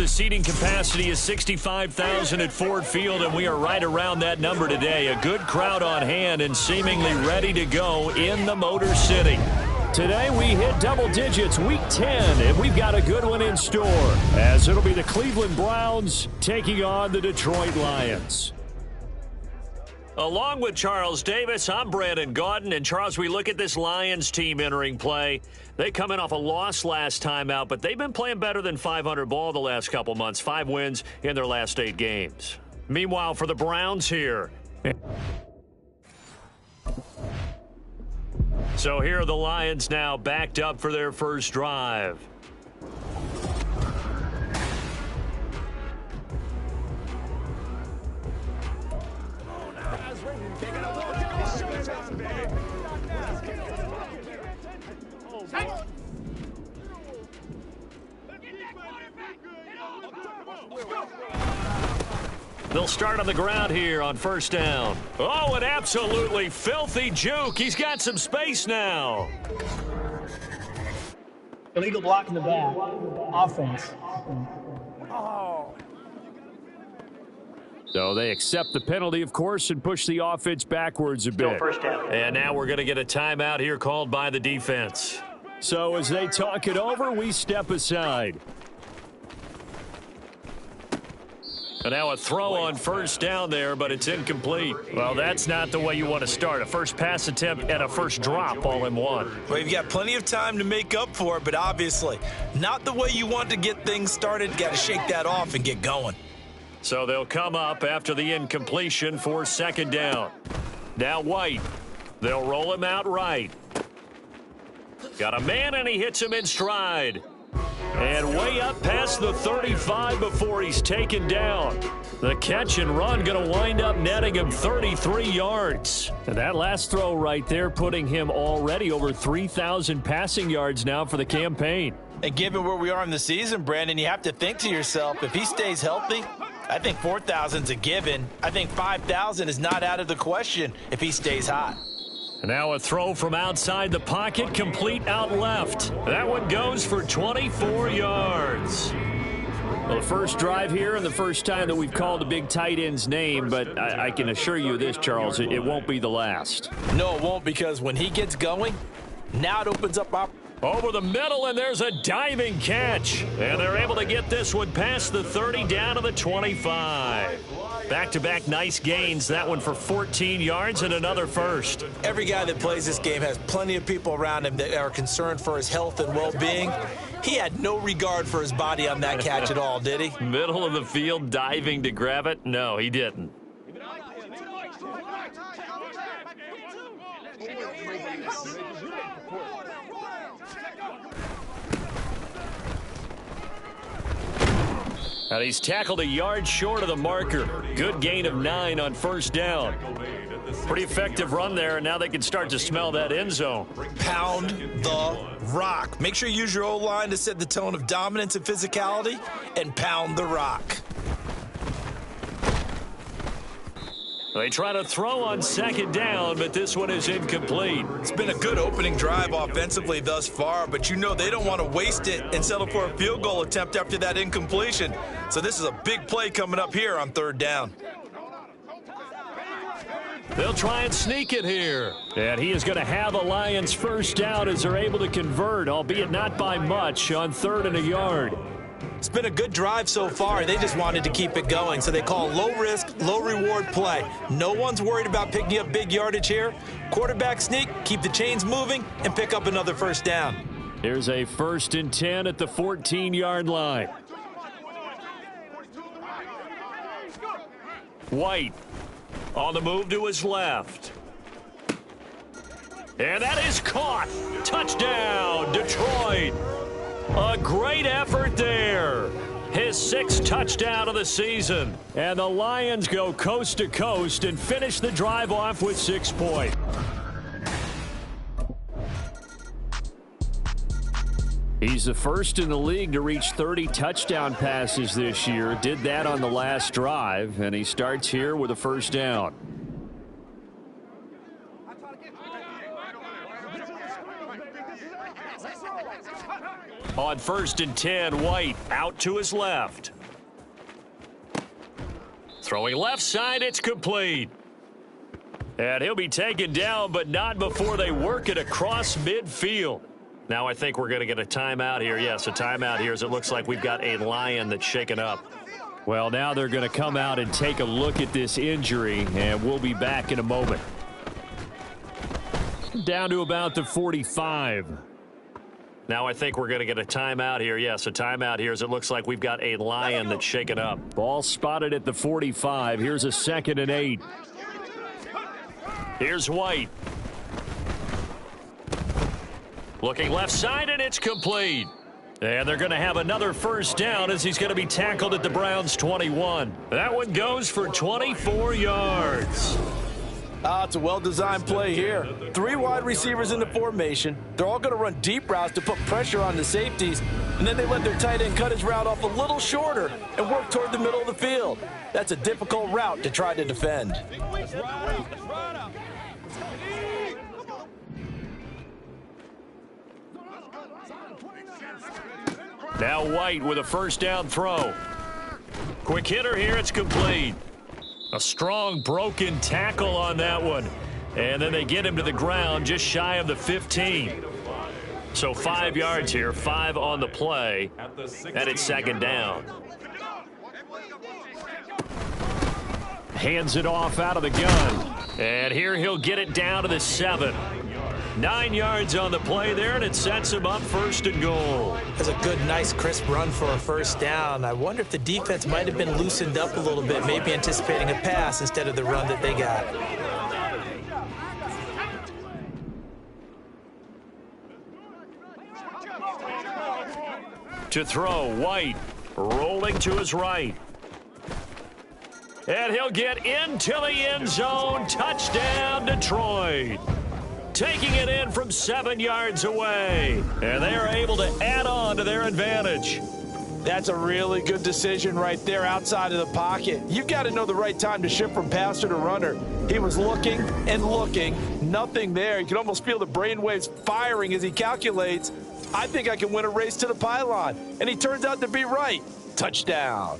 The seating capacity is 65,000 at Ford Field, and we are right around that number today. A good crowd on hand and seemingly ready to go in the Motor City. Today we hit double digits, week 10, and we've got a good one in store, as it'll be the Cleveland Browns taking on the Detroit Lions. Along with Charles Davis, I'm Brandon Gaudin. And Charles, we look at this Lions team entering play. They come in off a loss last time out, but they've been playing better than 500 ball the last couple months. 5 wins in their last 8 games. Meanwhile, for the Browns here. So here are the Lions now backed up for their first drive. They'll start on the ground here on first down. Oh, an absolutely filthy juke. He's got some space now. Illegal block in the back. Offense. So they accept the penalty, of course, and push the offense backwards a bit. First down. And now we're going to get a timeout here called by the defense. So as they talk it over, we step aside. And now a throw on first down there, but it's incomplete. Well, that's not the way you want to start. A first pass attempt and a first drop all in one. Well, you've got plenty of time to make up for it, but obviously not the way you want to get things started. Got to shake that off and get going. So they'll come up after the incompletion for second down. Now White. They'll roll him out right. Got a man, and he hits him in stride. And way up past the 35 before he's taken down. The catch and run going to wind up netting him 33 yards. And that last throw right there putting him already over 3,000 passing yards now for the campaign. And given where we are in the season, Brandon, you have to think to yourself, if he stays healthy, I think 4,000's a given. I think 5,000 is not out of the question if he stays hot. And now a throw from outside the pocket, complete out left. That one goes for 24 yards. Well, the first drive here and the first time that we've called a big tight end's name, but I can assure you this, Charles, it won't be the last. No, it won't, because when he gets going, now it opens up over the middle, and there's a diving catch. And they're able to get this one past the 30 down to the 25. Back-to-back nice gains. That one for 14 yards and another first. Every guy that plays this game has plenty of people around him that are concerned for his health and well-being. He had no regard for his body on that catch at all, did he? Middle of the field, diving to grab it? No, he didn't. And he's tackled a yard short of the marker. Good gain of 9 on first down. Pretty effective run there, and now they can start to smell that end zone. Pound the rock. Make sure you use your O-line to set the tone of dominance and physicality, and pound the rock. They try to throw on second down, but this one is incomplete. It's been a good opening drive offensively thus far, but you know they don't want to waste it and settle for a field goal attempt after that incompletion. So this is a big play coming up here on third down. They'll try and sneak it here. And he is going to have a Lions first down as they're able to convert, albeit not by much, on 3rd and a yard. It's been a good drive so far. They just wanted to keep it going, so they call low-risk, low-reward play. No one's worried about picking up big yardage here. Quarterback sneak, keep the chains moving, and pick up another first down. Here's a 1st and 10 at the 14-yard line. White on the move to his left. And that is caught. Touchdown, Detroit. A great effort there. His 6th touchdown of the season. And the Lions go coast to coast and finish the drive off with 6 points. He's the first in the league to reach 30 touchdown passes this year. Did that on the last drive, and he starts here with a first down. On 1st and 10, White out to his left. Throwing left side, it's complete. And he'll be taken down, but not before they work it across midfield. Now I think we're going to get a timeout here. Yes, a timeout here as it looks like we've got a Lion that's shaken up. Well, now they're going to come out and take a look at this injury, and we'll be back in a moment. Down to about the 45. Now I think we're going to get a timeout here. Yes, a timeout here as it looks like we've got a Lion that's shaken up. Ball spotted at the 45. Here's a 2nd and 8. Here's White. Looking left side, and it's complete. And they're going to have another first down as he's going to be tackled at the Browns' 21. That one goes for 24 yards. It's a well-designed play here. 3 wide receivers in the formation. They're all going to run deep routes to put pressure on the safeties, and then they let their tight end cut his route off a little shorter and work toward the middle of the field. That's a difficult route to try to defend. Now White with a first down throw. Quick hitter here, it's complete. A strong broken tackle on that one. And then they get him to the ground just shy of the 15. So 5 yards here, 5 on the play, and it's 2nd down. Hands it off out of the gun. And here he'll get it down to the 7. 9 yards on the play there, and it sets him up 1st and goal. That's a good, nice, crisp run for a first down. I wonder if the defense might have been loosened up a little bit, maybe anticipating a pass instead of the run that they got. To throw, White rolling to his right. And he'll get into the end zone. Touchdown, Detroit. Taking it in from 7 yards away. And they are able to add on to their advantage. That's a really good decision right there outside of the pocket. You've got to know the right time to shift from passer to runner. He was looking and looking. Nothing there. You can almost feel the brainwaves firing as he calculates, I think I can win a race to the pylon. And he turns out to be right. Touchdown.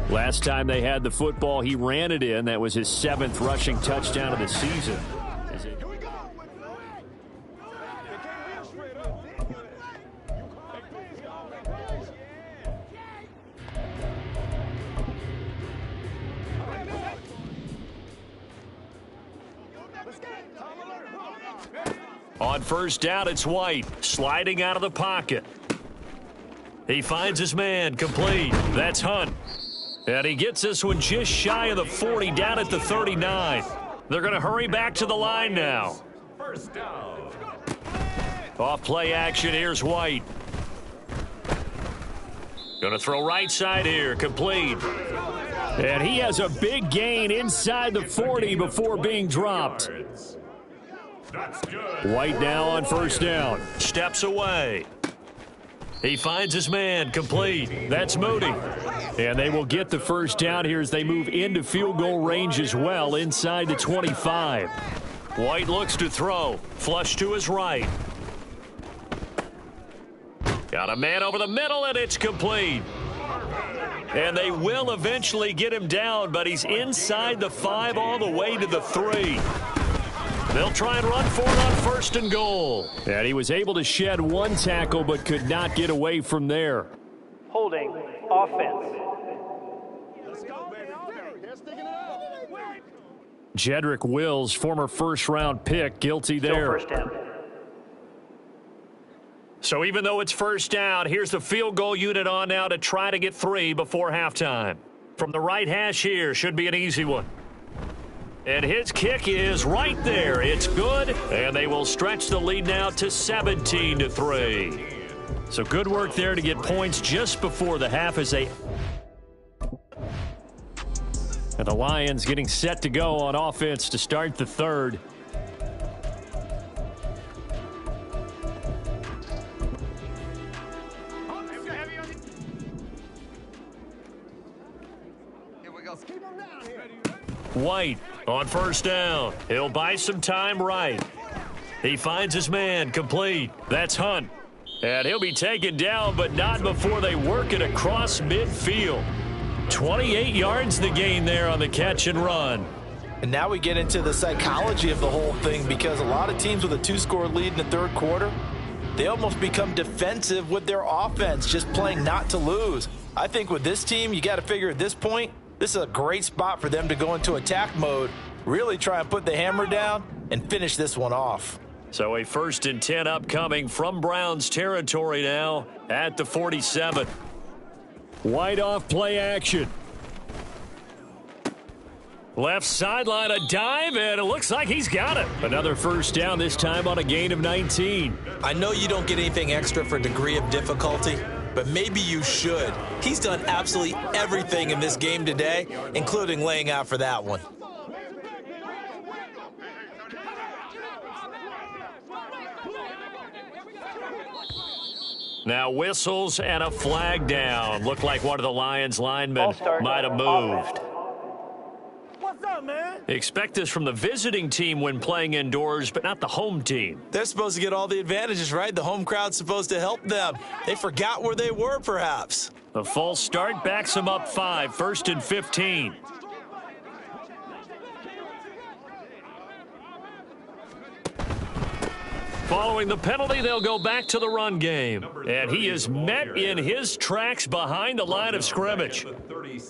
Last time they had the football, he ran it in. That was his 7th rushing touchdown of the season. On 1st down, it's White, sliding out of the pocket. He finds his man, complete. That's Hunt. And he gets this one just shy of the 40, down at the 39. They're going to hurry back to the line now. First down. Off play action, here's White. Going to throw right side here, complete. And he has a big gain inside the 40 before being dropped. White now on 1st down. Steps away. He finds his man, complete. That's Moody. And they will get the first down here as they move into field goal range as well, inside the 25. White looks to throw. Flush to his right. Got a man over the middle, and it's complete. And they will eventually get him down, but he's inside the 5 all the way to the 3. They'll try and run for it on 1st and goal. And he was able to shed 1 tackle but could not get away from there. Holding offense. Jedrick Wills, former 1st-round pick, guilty there. Still 1st down. So even though it's 1st down, here's the field goal unit on now to try to get 3 before halftime. From the right hash here, should be an easy one. And his kick is right there. It's good, and they will stretch the lead now to 17-3. So good work there to get points just before the half as they... And the Lions getting set to go on offense to start the 3rd. White on first down. He'll buy some time right. He finds his man, complete. That's Hunt. And he'll be taken down, but not before they work it across midfield. 28 yards the gain there on the catch and run. And now we get into the psychology of the whole thing, because a lot of teams with a 2-score lead in the third quarter, they almost become defensive with their offense, just playing not to lose. I think with this team, you got to figure at this point, this is a great spot for them to go into attack mode, really try and put the hammer down and finish this one off. So a 1st and 10 upcoming from Browns territory now at the 47. White off play action. Left sideline, a dive, and it looks like he's got it. Another first down, this time on a gain of 19. I know you don't get anything extra for degree of difficulty, but maybe you should. He's done absolutely everything in this game today, including laying out for that one. Now whistles and a flag down. Looked like one of the Lions linemen might have moved. What's up, man? Expect this from the visiting team when playing indoors, but not the home team. They're supposed to get all the advantages, right? The home crowd's supposed to help them. They forgot where they were, perhaps. The false start backs them up 5, 1st and 15. Following the penalty, they'll go back to the run game. And he is met in his tracks behind the line of scrimmage.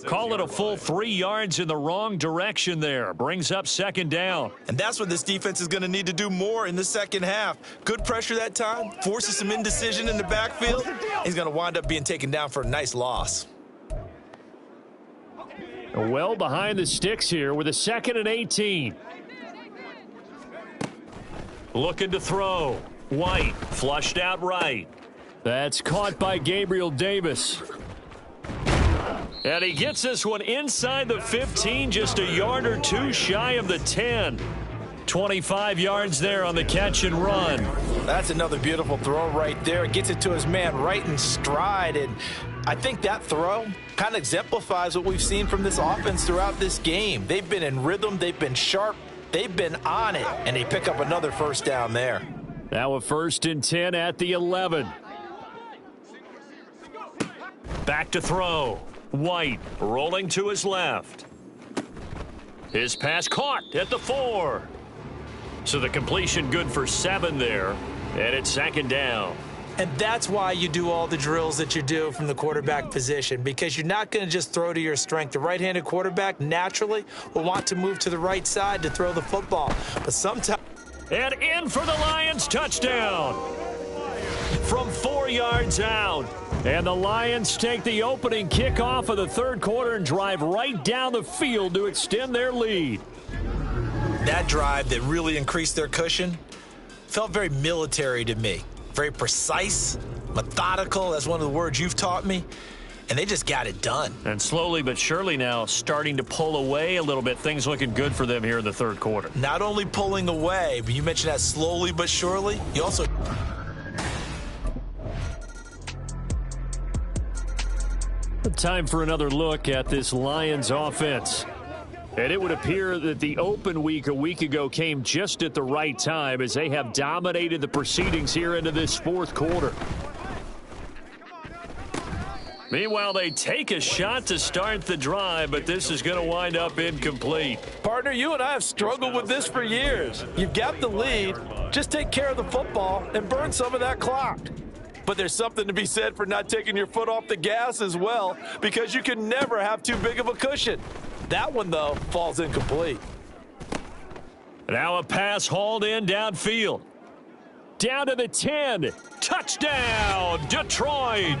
Call it a full 3 yards in the wrong direction there. Brings up 2nd down. And that's what this defense is going to need to do more in the second half. Good pressure that time, forces some indecision in the backfield. He's going to wind up being taken down for a nice loss. Well behind the sticks here with a 2nd and 18. Looking to throw. White flushed out right. That's caught by Gabriel Davis. And he gets this one inside the 15, just a yard or two shy of the 10. 25 yards there on the catch and run. That's another beautiful throw right there. Gets it to his man right in stride. And I think that throw kind of exemplifies what we've seen from this offense throughout this game. They've been in rhythm. They've been sharp. They've been on it, and they pick up another first down there. Now a 1st and 10 at the 11. Back to throw. White rolling to his left. His pass caught at the 4. So the completion good for 7 there, and it's 2nd down. And that's why you do all the drills that you do from the quarterback position, because you're not going to just throw to your strength. The right-handed quarterback naturally will want to move to the right side to throw the football. But sometimes... And in for the Lions, touchdown. From 4 yards out. And the Lions take the opening kickoff of the third quarter and drive right down the field to extend their lead. That drive that really increased their cushion felt very military to me. Very precise, methodical, that's one of the words you've taught me, and they just got it done. And slowly but surely now starting to pull away a little bit. Things looking good for them here in the third quarter. Not only pulling away, but you mentioned that slowly but surely. You also... Time for another look at this Lions offense. And it would appear that the open week a week ago came just at the right time, as they have dominated the proceedings here into this fourth quarter. Meanwhile, they take a shot to start the drive, but this is going to wind up incomplete. Partner, you and I have struggled with this for years. You've got the lead. Just take care of the football and burn some of that clock. But there's something to be said for not taking your foot off the gas as well, because you can never have too big of a cushion. That one, though, falls incomplete. Now a pass hauled in downfield. Down to the 10. Touchdown, Detroit.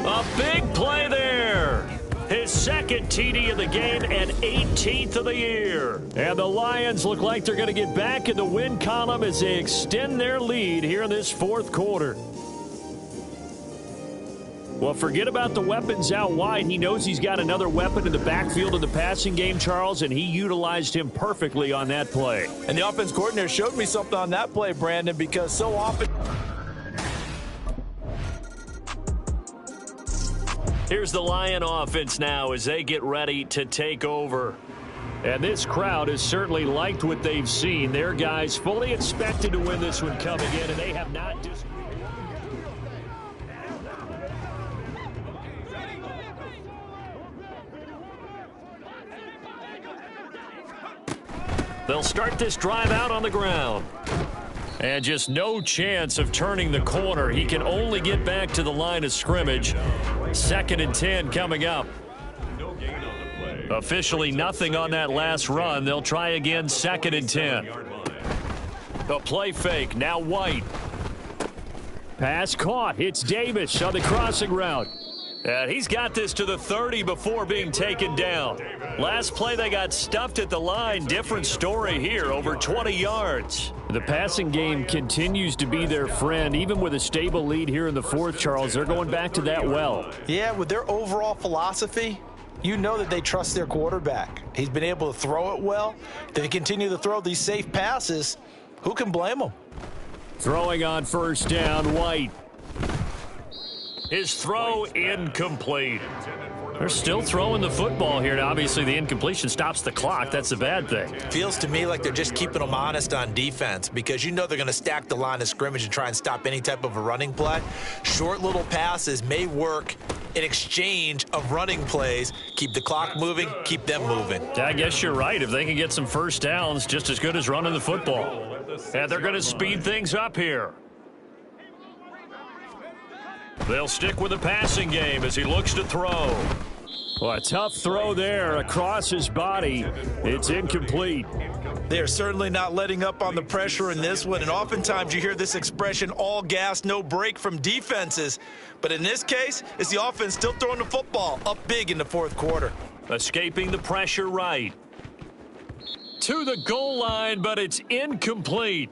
A big play there. His 2nd TD of the game and 18th of the year. And the Lions look like they're going to get back in the win column as they extend their lead here in this fourth quarter. Well, forget about the weapons out wide. He knows he's got another weapon in the backfield of the passing game, Charles, and he utilized him perfectly on that play. And the offense coordinator showed me something on that play, Brandon, because so often... Here's the Lion offense now as they get ready to take over. And this crowd has certainly liked what they've seen. Their guys fully expected to win this one coming in, and they have not just... They'll start this drive out on the ground. And just no chance of turning the corner. He can only get back to the line of scrimmage. 2nd and 10 coming up. Officially nothing on that last run. They'll try again, 2nd and 10. The play fake, now White. Pass caught. It's Davis on the crossing route. And he's got this to the 30 before being taken down. Last play, they got stuffed at the line. Different story here, over 20 yards. The passing game continues to be their friend. Even with a stable lead here in the 4th, Charles, they're going back to that well. Yeah, with their overall philosophy, you know that they trust their quarterback. He's been able to throw it well. They continue to throw these safe passes. Who can blame them? Throwing on 1st down, White. His throw incomplete. They're still throwing the football here. Now, obviously, the incompletion stops the clock. That's a bad thing. Feels to me like they're just keeping them honest on defense because you know they're going to stack the line of scrimmage and try and stop any type of a running play. Short little passes may work in exchange of running plays. Keep the clock moving, keep them moving. I guess you're right. If they can get some 1st downs, just as good as running the football. And they're going to speed things up here. They'll stick with the passing game as he looks to throw. Well, a tough throw there across his body. It's incomplete. They're certainly not letting up on the pressure in this one, and oftentimes you hear this expression, all gas, no break from defenses. But in this case, it's the offense still throwing the football up big in the 4th quarter. Escaping the pressure right. To the goal line, but it's incomplete.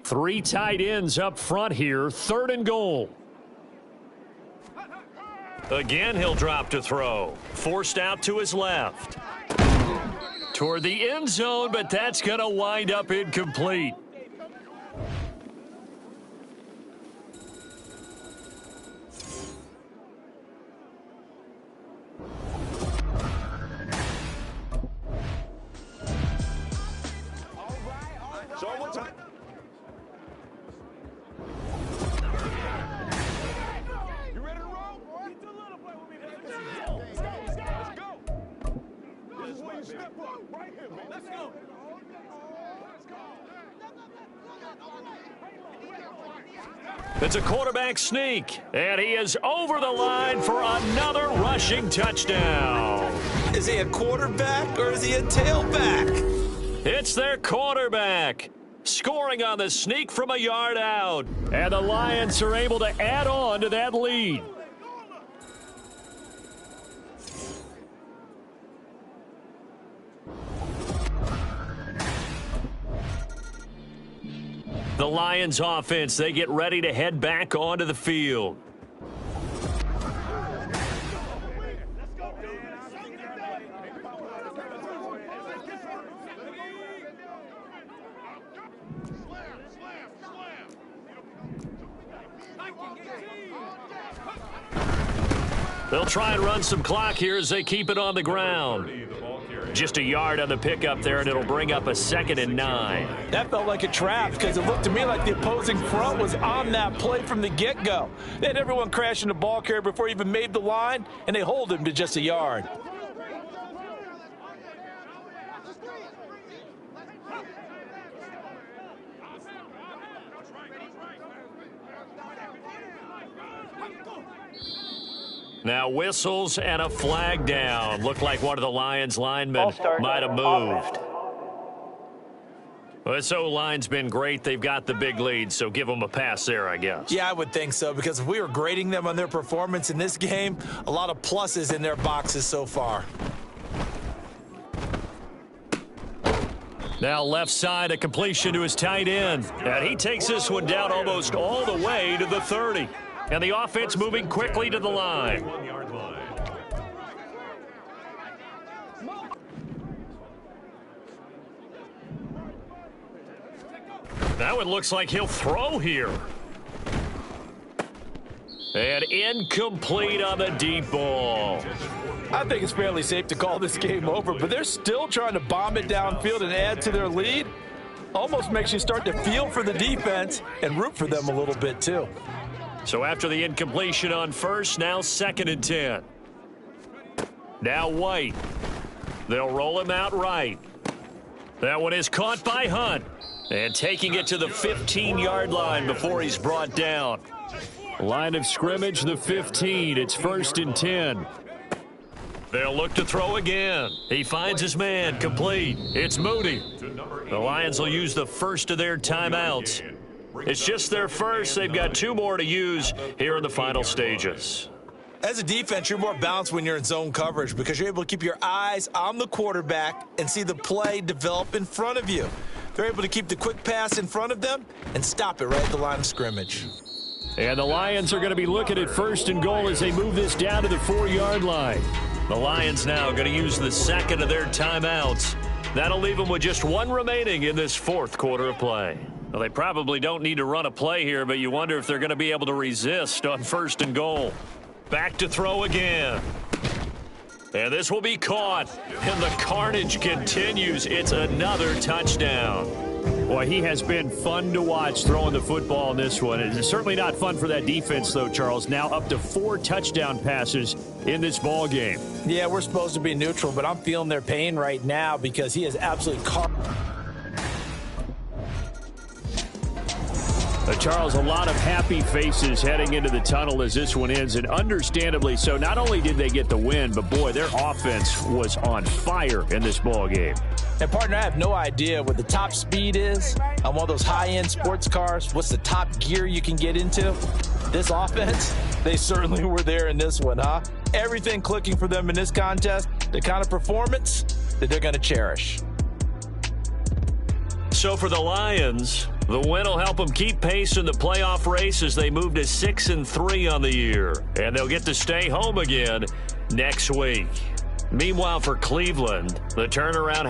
3 tight ends up front here, 3rd and goal. Again, he'll drop to throw. Forced out to his left. Toward the end zone, but that's going to wind up incomplete. It's a quarterback sneak, and he is over the line for another rushing touchdown. Is he a quarterback or is he a tailback? It's their quarterback, scoring on the sneak from a yard out. And the Lions are able to add on to that lead. The Lions offense, they get ready to head back onto the field. They'll try and run some clock here as they keep it on the ground. Just a yard on the pickup there, and it'll bring up a 2nd and 9. That felt like a trap because it looked to me like the opposing front was on that play from the get-go. They had everyone crashing the ball carrier before he even made the line, and they hold him to just a yard. Now whistles and a flag down. Looked like one of the Lions linemen might have moved. Well, this O-line's been great. They've got the big lead, so give them a pass there, I guess. Yeah, I would think so, because if we were grading them on their performance in this game, a lot of pluses in their boxes so far. Now left side, a completion to his tight end. And he takes this one down almost all the way to the 30. And the offense moving quickly to the line. Now it looks like he'll throw here. And incomplete on the deep ball. I think it's fairly safe to call this game over, but they're still trying to bomb it downfield and add to their lead. Almost makes you start to feel for the defense and root for them a little bit too. So after the incompletion on first, now 2nd and 10. Now White. They'll roll him out right. That one is caught by Hunt. And taking it to the 15-yard line before he's brought down. Line of scrimmage, the 15. It's 1st and 10. They'll look to throw again. He finds his man, complete. It's Moody. The Lions will use the first of their timeouts. It's just their first. They've got 2 more to use here in the final stages. As a defense, you're more balanced when you're in zone coverage because you're able to keep your eyes on the quarterback and see the play develop in front of you. They're able to keep the quick pass in front of them and stop it right at the line of scrimmage. And the Lions are going to be looking at 1st and goal as they move this down to the 4-yard line. The Lions now going to use the 2nd of their timeouts. That'll leave them with just 1 remaining in this 4th quarter of play. Well, they probably don't need to run a play here, but you wonder if they're going to be able to resist on 1st and goal. Back to throw again. And this will be caught. And the carnage continues. It's another touchdown. Boy, he has been fun to watch throwing the football in this one. It's certainly not fun for that defense, though, Charles. Now up to 4 touchdown passes in this ball game. Yeah, we're supposed to be neutral, but I'm feeling their pain right now because he is absolutely caught. Charles, a lot of happy faces heading into the tunnel as this one ends, and understandably so. Not only did they get the win, but, boy, their offense was on fire in this ball game. And, partner, I have no idea what the top speed is on one of those high-end sports cars. What's the top gear you can get into? This offense, they certainly were there in this one, huh? Everything clicking for them in this contest, the kind of performance that they're going to cherish. So for the Lions, the win will help them keep pace in the playoff race as they move to 6-3 on the year. And they'll get to stay home again next week. Meanwhile, for Cleveland, the turnaround